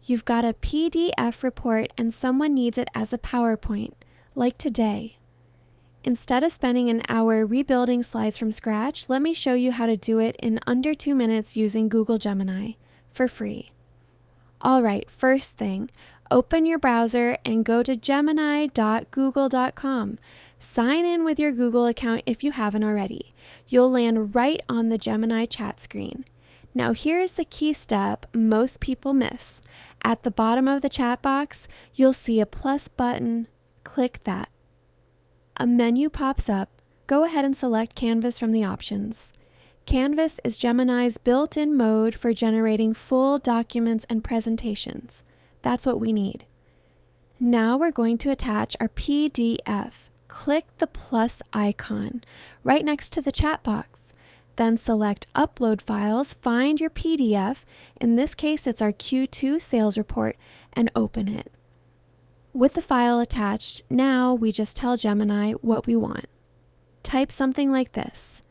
You've got a PDF report and someone needs it as a PowerPoint, like today. Instead of spending an hour rebuilding slides from scratch, let me show you how to do it in under 2 minutes using Google Gemini for free. Alright, first thing, open your browser and go to gemini.google.com. Sign in with your Google account if you haven't already. You'll land right on the Gemini chat screen. Now here's the key step most people miss. At the bottom of the chat box, you'll see a plus button. Click that. A menu pops up. Go ahead and select Canvas from the options. Canvas is Gemini's built-in mode for generating full documents and presentations. That's what we need. Now we're going to attach our PDF. Click the plus icon right next to the chat box. Then select Upload Files, find your PDF, in this case it's our Q2 sales report, and open it. With the file attached, now we just tell Gemini what we want. Type something like this.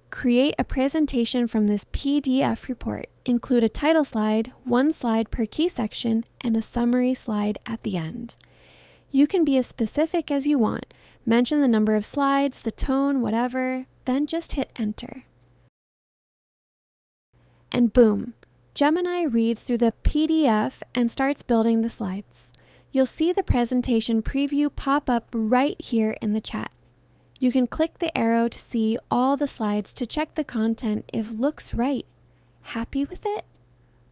Create a presentation from this PDF report. Include a title slide, 1 slide per key section, and a summary slide at the end. You can be as specific as you want. Mention the number of slides, the tone, whatever, then just hit enter. And boom, Gemini reads through the PDF and starts building the slides. You'll see the presentation preview pop up right here in the chat. You can click the arrow to see all the slides to check the content if looks right. Happy with it?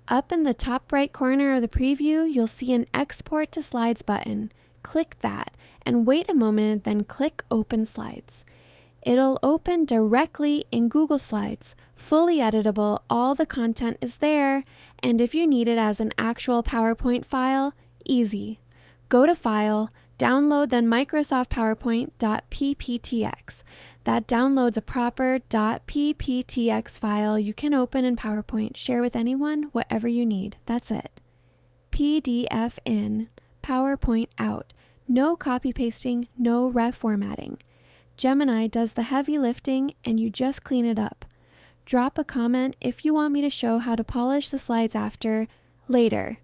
Up in the top right corner of the preview, you'll see an Export to Slides button. Click that and wait a moment, then click Open Slides. It'll open directly in Google Slides. Fully editable, all the content is there, and if you need it as an actual PowerPoint file, easy. Go to File, download then Microsoft PowerPoint.PPTX. That downloads a proper .PPTX file you can open in PowerPoint, share with anyone, whatever you need. That's it. PDF in, PowerPoint out. No copy pasting, no ref formatting. Gemini does the heavy lifting and you just clean it up. Drop a comment if you want me to show how to polish the slides after, later.